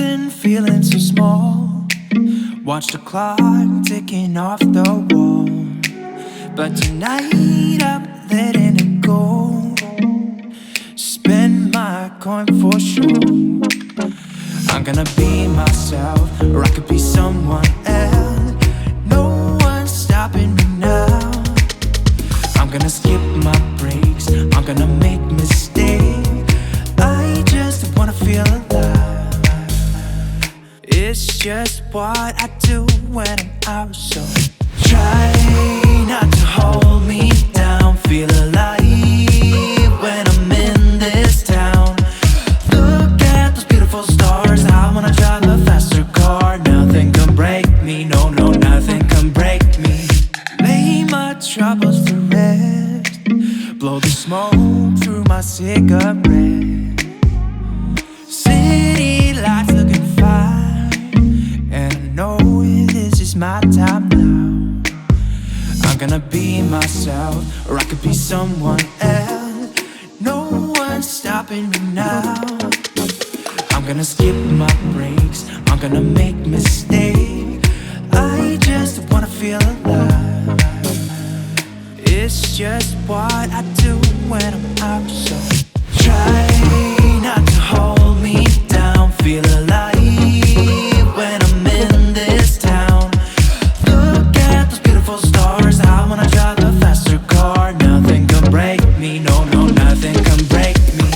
been feeling so small. Watch the clock ticking off the wall. But tonight I'm letting it go. Spend my coin for sure. I'm gonna be myself, or I could be someone else. No one's stopping me now. I'm gonna skip my breaks, I'm gonna make mistakes. I just wanna feel alive. It's just what I do when I'm out, so try not to hold me down. Feel alive when I'm in this town. Look at those beautiful stars. I wanna drive a faster car. Nothing can break me, no, no, nothing can break me. Lay my troubles to rest. Blow the smoke through my cigarette. City lights looking fine, and I know this is my time now. I'm gonna be myself, or I could be someone else. No one's stopping me now. I'm gonna skip my breaks, I'm gonna make mistakes. I just wanna feel alive. It's just what I do when I'm out, so try not to hold me down. Feel alive when I'm in this town. Look at those beautiful stars. I wanna drive a faster car. Nothing can break me, no, no, nothing can break me.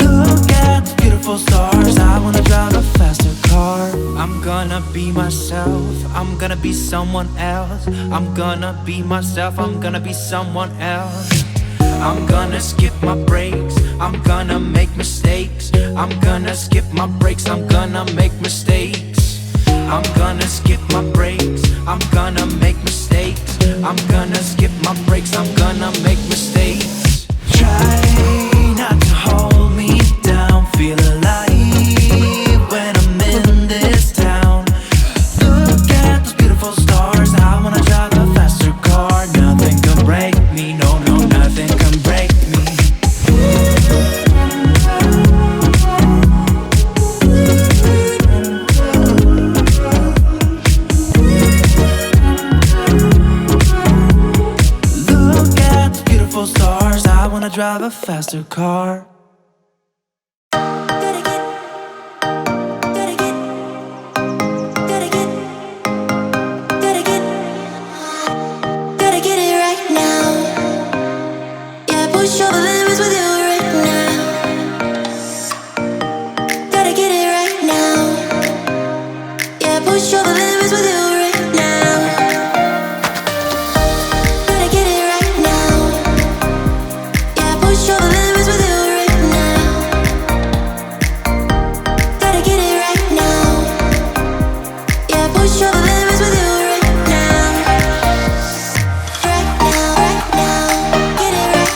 Look at the beautiful stars. I wanna drive a faster car. I'm gonna be myself, I'm gonna be someone else. I'm gonna be myself, I'm gonna be someone else. I'm gonna skip my breaks, I'm gonna make mistakes. I'm gonna skip my breaks, I'm gonna make mistakes. I'm gonna skip my breaks, I'm gonna make mistakes. I'm gonna skip my breaks, I'm gonna make mistakes. Try not to hold me down. Feel alive when I'm in this town. Look at those beautiful stars. I wanna drive a faster car. Nothing can break me, no, no, nothing can break me. Look at the beautiful stars. I wanna drive a faster car. Push all the limits with you right now. Gotta get it right now. Yeah, push all the limits with you right now. Gotta get it right now. Yeah, push all the limits with you right now. Gotta get it right now. Yeah, push all the limits with you right now. Right now, right now. Get it right.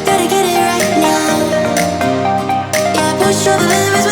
Gotta get it right now. push over limits.